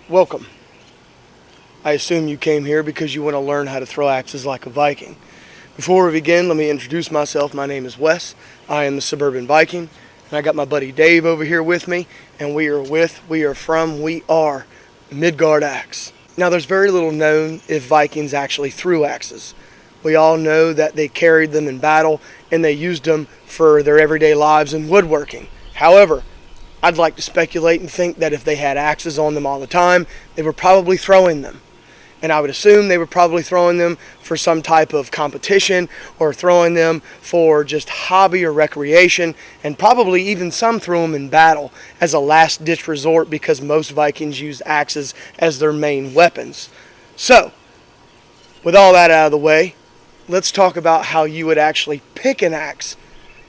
Welcome. I assume you came here because you want to learn how to throw axes like a Viking. Before we begin, let me introduce myself. My name is Wes. I am the Suburban Viking, and I got my buddy Dave over here with me, and we are Midgard Axe. Now, there's very little known if Vikings actually threw axes. We all know that they carried them in battle, and they used them for their everyday lives in woodworking. However, I'd like to speculate and think that if they had axes on them all the time, they were probably throwing them. And I would assume they were probably throwing them for some type of competition or throwing them for just hobby or recreation, and probably even some threw them in battle as a last-ditch resort because most Vikings used axes as their main weapons. So, with all that out of the way, let's talk about how you would actually pick an axe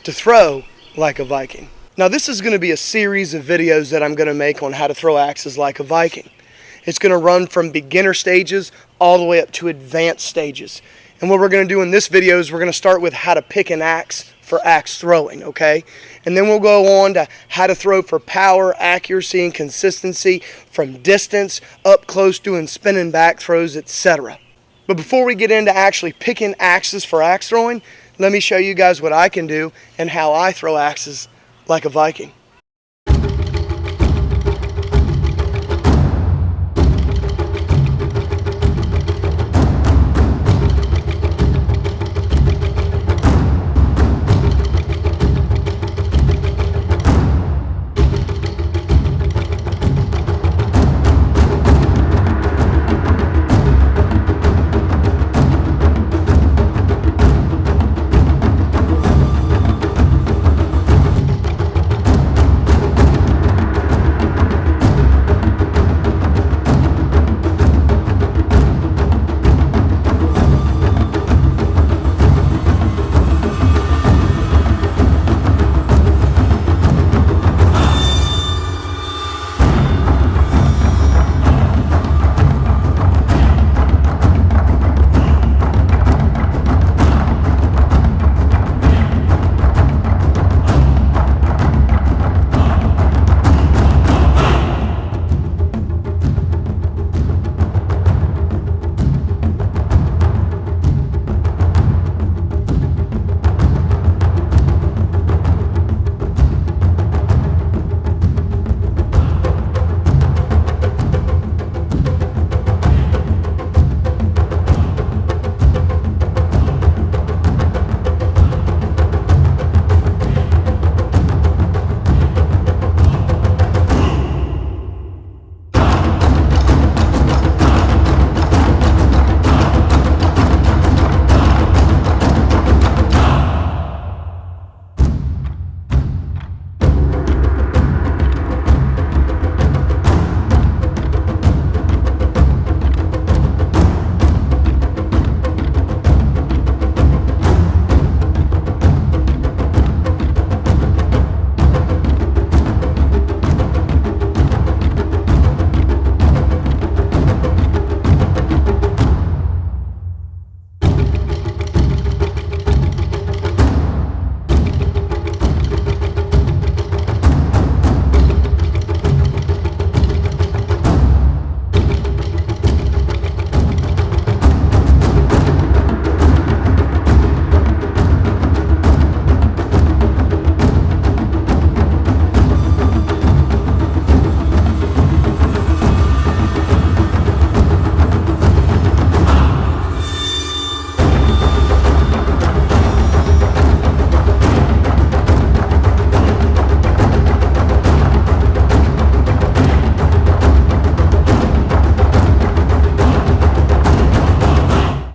to throw like a Viking. Now, this is going to be a series of videos that I'm going to make on how to throw axes like a Viking. It's going to run from beginner stages all the way up to advanced stages. And what we're going to do in this video is we're going to start with how to pick an axe for axe throwing, okay? And then we'll go on to how to throw for power, accuracy, and consistency from distance, up close, doing spinning back throws, etc. But before we get into actually picking axes for axe throwing, let me show you guys what I can do and how I throw axes like a Viking.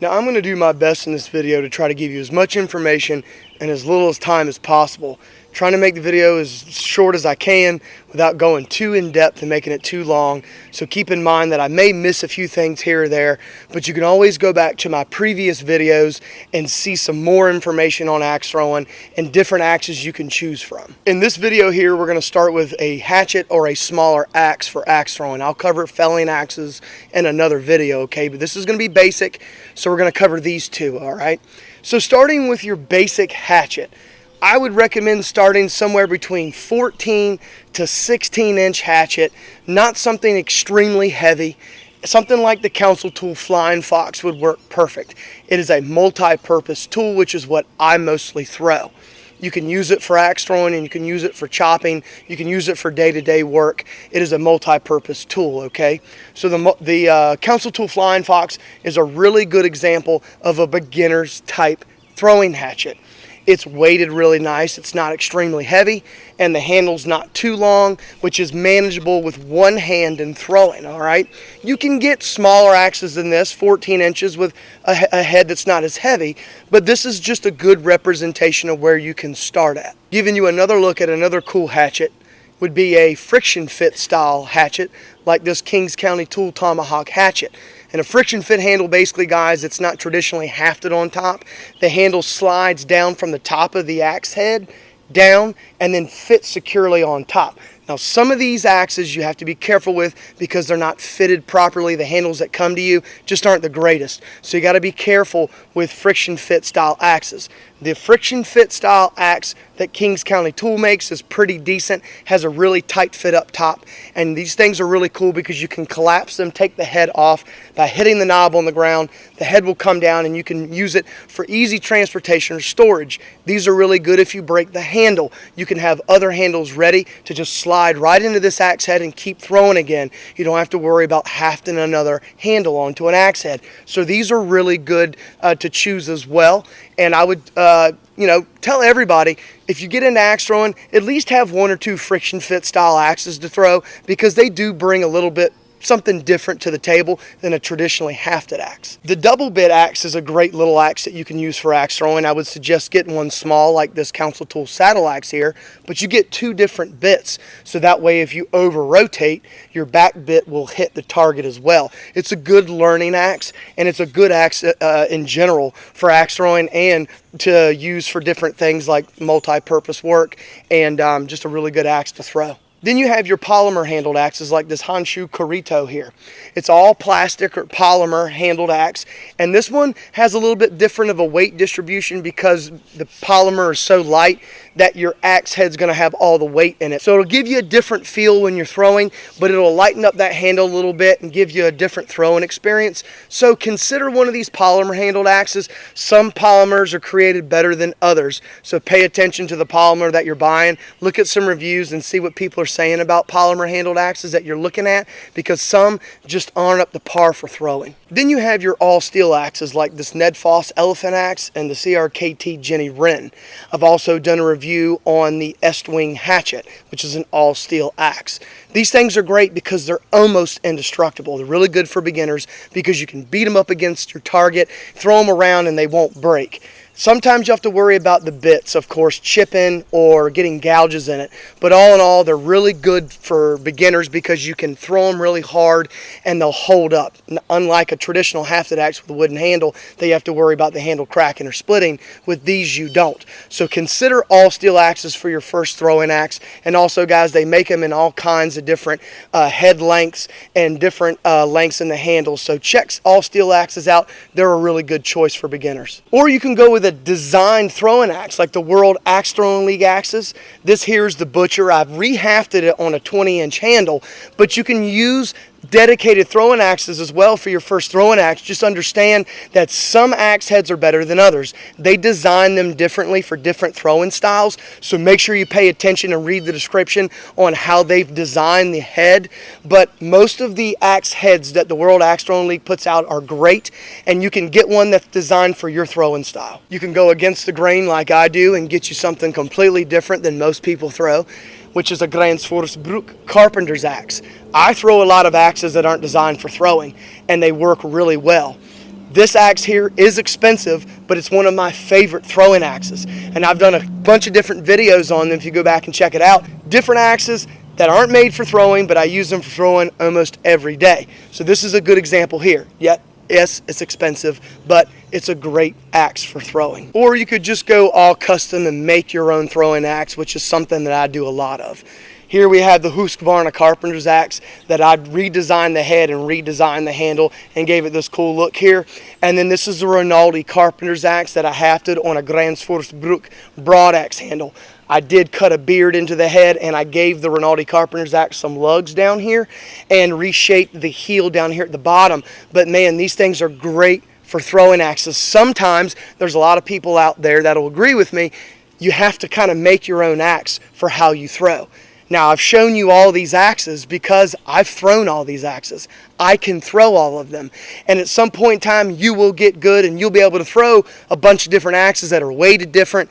Now, I'm going to do my best in this video to try to give you as much information in as little as time as possible. Trying to make the video as short as I can without going too in-depth and making it too long. So keep in mind that I may miss a few things here or there, but you can always go back to my previous videos and see some more information on axe throwing and different axes you can choose from. In this video here, we're going to start with a hatchet or a smaller axe for axe throwing. I'll cover felling axes in another video, okay? But this is going to be basic, so we're going to cover these two, all right? So starting with your basic hatchet, I would recommend starting somewhere between 14 to 16 inch hatchet, not something extremely heavy. Something like the Council Tool Flying Fox would work perfect. It is a multi-purpose tool, which is what I mostly throw. You can use it for axe throwing, and you can use it for chopping. You can use it for day-to-day work. It is a multi-purpose tool, okay? So the Council Tool Flying Fox is a really good example of a beginner's type throwing hatchet. It's weighted really nice. It's not extremely heavy, and the handle's not too long, which is manageable with one hand in throwing, all right? You can get smaller axes than this, 14 inches with a head that's not as heavy, but this is just a good representation of where you can start at. Giving you another look at another cool hatchet would be a friction fit style hatchet like this Kings County Tool Tomahawk hatchet. And a friction fit handle, basically, guys, it's not traditionally hafted on top. The handle slides down from the top of the axe head down and then fits securely on top. Now, some of these axes you have to be careful with because they're not fitted properly. The handles that come to you just aren't the greatest. So you got to be careful with friction fit style axes. The friction fit style axe that Kings County Tool makes is pretty decent, has a really tight fit up top, and these things are really cool because you can collapse them, take the head off by hitting the knob on the ground. The head will come down and you can use it for easy transportation or storage. These are really good if you break the handle. You can have other handles ready to just slide right into this axe head and keep throwing again. You don't have to worry about hafting another handle onto an axe head. So these are really good to choose as well. And I would, tell everybody, if you get into axe throwing, at least have one or two friction fit style axes to throw because they do bring a little bit something different to the table than a traditionally hafted axe. The double bit axe is a great little axe that you can use for axe throwing. I would suggest getting one small like this Council Tool saddle axe here, but you get two different bits. So that way if you over rotate, your back bit will hit the target as well. It's a good learning axe, and it's a good axe in general for axe throwing and to use for different things like multi-purpose work, and just a really good axe to throw. Then you have your polymer handled axes like this Honshu Kurito here. It's all plastic or polymer handled axe, and this one has a little bit different of a weight distribution because the polymer is so light that your axe head's going to have all the weight in it. So it'll give you a different feel when you're throwing, but it'll lighten up that handle a little bit and give you a different throwing experience. So consider one of these polymer handled axes. Some polymers are created better than others, so pay attention to the polymer that you're buying. Look at some reviews and see what people are saying about polymer handled axes that you're looking at, because some just aren't up to par for throwing. Then you have your all steel axes like this Ned Foss Elephant Axe and the CRKT Jenny Wren. I've also done a review on the Est-Wing Hatchet, which is an all steel axe. These things are great because they're almost indestructible. They're really good for beginners because you can beat them up against your target, throw them around, and they won't break. Sometimes you have to worry about the bits, of course, chipping or getting gouges in it. But all in all, they're really good for beginners because you can throw them really hard and they'll hold up. Unlike a traditional hafted axe with a wooden handle, that you have to worry about the handle cracking or splitting. With these, you don't. So consider all steel axes for your first throwing axe. And also, guys, they make them in all kinds of different head lengths and different lengths in the handles. So check all steel axes out. They're a really good choice for beginners. Or you can go with a designed throwing axe like the World Axethrowing League axes. This here's the Butcher. I've rehafted it on a 20-inch handle, but you can use dedicated throwing axes as well for your first throwing axe. Just understand that some axe heads are better than others. They design them differently for different throwing styles, so make sure you pay attention and read the description on how they've designed the head. But most of the axe heads that the World Axethrowing League puts out are great, and you can get one that's designed for your throwing style. You can go against the grain like I do and get you something completely different than most people throw, which is a Gränsforsbruk carpenter's axe. I throw a lot of axes that aren't designed for throwing, and they work really well. This axe here is expensive, but it's one of my favorite throwing axes. And I've done a bunch of different videos on them if you go back and check it out. Different axes that aren't made for throwing, but I use them for throwing almost every day. So this is a good example here. Yet, yes, it's expensive, but it's a great axe for throwing. Or you could just go all custom and make your own throwing axe, which is something that I do a lot of. Here we have the Husqvarna carpenter's axe that I redesigned the head and redesigned the handle and gave it this cool look here. And then this is the Rinaldi carpenter's axe that I hafted on a Gränsforsbruk broad axe handle. I did cut a beard into the head, and I gave the Rinaldi carpenter's axe some lugs down here and reshaped the heel down here at the bottom. But man, these things are great for throwing axes. Sometimes there's a lot of people out there that will agree with me. You have to kind of make your own axe for how you throw. Now, I've shown you all these axes because I've thrown all these axes. I can throw all of them. And at some point in time, you will get good and you'll be able to throw a bunch of different axes that are weighted different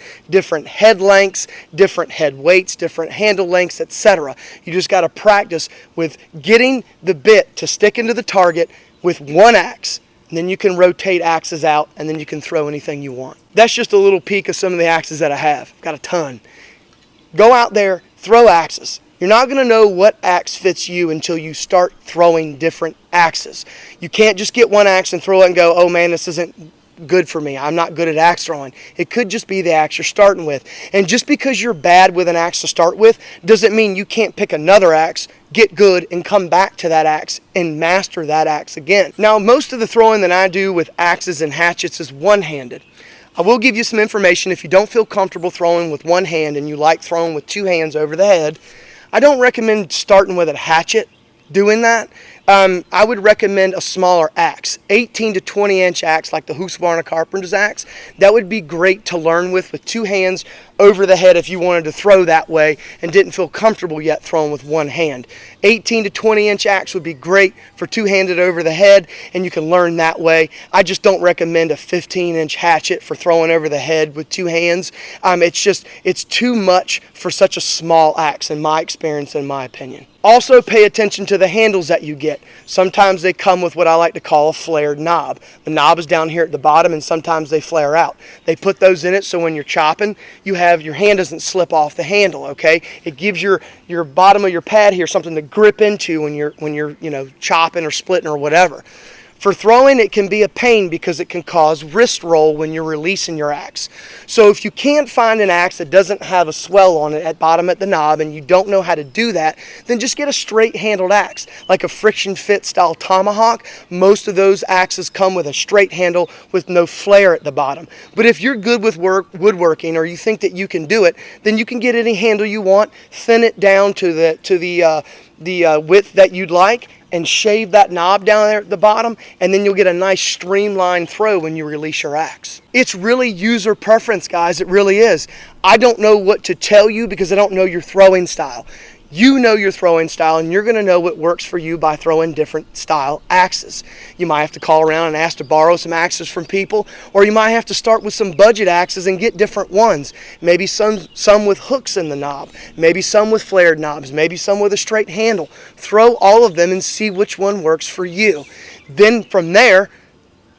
head lengths, different head weights, different handle lengths, etc. You just got to practice with getting the bit to stick into the target with one axe. And then you can rotate axes out and then you can throw anything you want. That's just a little peek of some of the axes that I have. I've got a ton. Go out there, throw axes. You're not going to know what axe fits you until you start throwing different axes. You can't just get one axe and throw it and go, oh man, this isn't good for me. I'm not good at axe throwing. It could just be the axe you're starting with. And just because you're bad with an axe to start with doesn't mean you can't pick another axe, get good, and come back to that axe and master that axe again. Now, most of the throwing that I do with axes and hatchets is one-handed. I will give you some information if you don't feel comfortable throwing with one hand and you like throwing with two hands over the head. I don't recommend starting with a hatchet doing that. I would recommend a smaller axe, 18 to 20 inch axe like the Husqvarna carpenter's axe. That would be great to learn with two hands over the head if you wanted to throw that way and didn't feel comfortable yet throwing with one hand. 18 to 20 inch axe would be great for two-handed over the head, and you can learn that way. I just don't recommend a 15-inch hatchet for throwing over the head with two hands. It's too much for such a small axe in my experience, in my opinion. Also, pay attention to the handles that you get. Sometimes they come with what I like to call a flared knob. The knob is down here at the bottom, and sometimes they flare out. They put those in it so when you're chopping, your hand doesn't slip off the handle, okay? It gives your bottom of your pad here something to grip into when you're chopping or splitting or whatever. For throwing, it can be a pain because it can cause wrist roll when you're releasing your axe. So if you can't find an axe that doesn't have a swell on it at bottom at the knob and you don't know how to do that, then just get a straight handled axe, like a friction fit style tomahawk. Most of those axes come with a straight handle with no flare at the bottom. But if you're good with woodworking or you think that you can do it, then you can get any handle you want, thin it down to the width that you'd like, and shave that knob down there at the bottom, and then you'll get a nice streamlined throw when you release your axe. It's really user preference, guys. It really is. I don't know what to tell you because I don't know your throwing style. You know your throwing style, and you're going to know what works for you by throwing different style axes. You might have to call around and ask to borrow some axes from people, or you might have to start with some budget axes and get different ones. Maybe some with hooks in the knob, maybe some with flared knobs, maybe some with a straight handle. Throw all of them and see which one works for you. Then from there,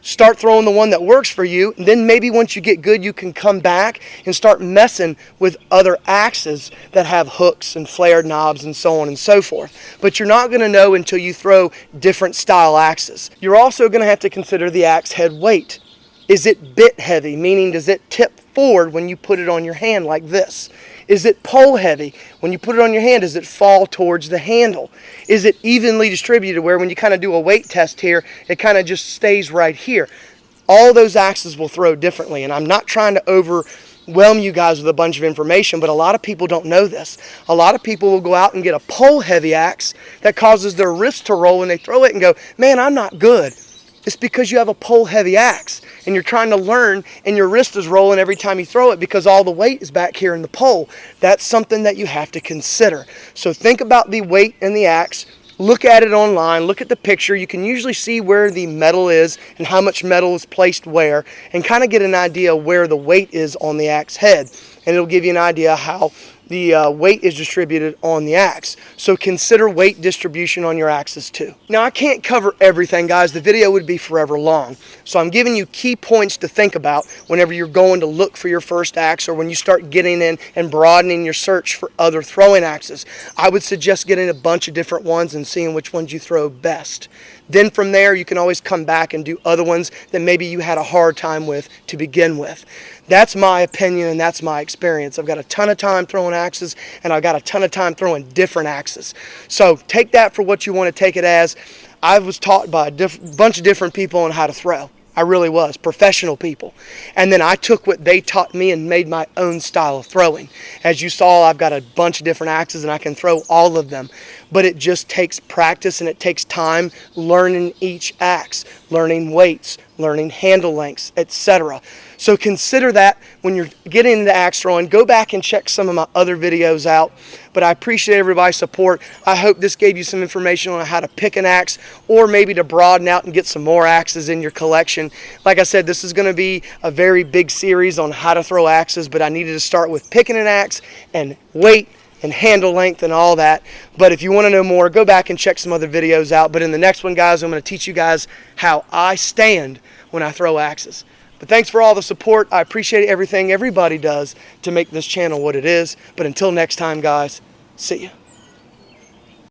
start throwing the one that works for you. And then maybe once you get good, you can come back and start messing with other axes that have hooks and flared knobs and so on and so forth. But you're not going to know until you throw different style axes. You're also going to have to consider the axe head weight. Is it bit heavy, meaning does it tip forward when you put it on your hand like this? Is it pole heavy? When you put it on your hand, does it fall towards the handle? Is it evenly distributed where when you kind of do a weight test here, it kind of just stays right here? All those axes will throw differently, and I'm not trying to overwhelm you guys with a bunch of information, but a lot of people don't know this. A lot of people will go out and get a pole heavy axe that causes their wrist to roll when they throw it and go, man, I'm not good. It's because you have a pole heavy axe and you're trying to learn and your wrist is rolling every time you throw it because all the weight is back here in the pole. That's something that you have to consider. So think about the weight in the axe. Look at it online. Look at the picture. You can usually see where the metal is and how much metal is placed where, and kind of get an idea where the weight is on the axe head. And it'll give you an idea how the weight is distributed on the axe. So consider weight distribution on your axes too. Now I can't cover everything, guys. The video would be forever long. So I'm giving you key points to think about whenever you're going to look for your first axe or when you start getting in and broadening your search for other throwing axes. I would suggest getting a bunch of different ones and seeing which ones you throw best. Then from there, you can always come back and do other ones that maybe you had a hard time with to begin with. That's my opinion and that's my experience. I've got a ton of time throwing axes, and I've got a ton of time throwing different axes. So take that for what you want to take it as. I was taught by a bunch of different people on how to throw. I really was, professional people. And then I took what they taught me and made my own style of throwing. As you saw, I've got a bunch of different axes and I can throw all of them. But it just takes practice and it takes time learning each axe, learning weights, learning handle lengths, etc. So consider that when you're getting into axe throwing. Go back and check some of my other videos out. But I appreciate everybody's support. I hope this gave you some information on how to pick an axe, or maybe to broaden out and get some more axes in your collection. Like I said, this is going to be a very big series on how to throw axes, but I needed to start with picking an axe and weight and handle length and all that. But if you want to know more, go back and check some other videos out. But in the next one, guys, I'm going to teach you guys how I stand when I throw axes. But thanks for all the support. I appreciate everything everybody does to make this channel what it is. But until next time, guys, see ya.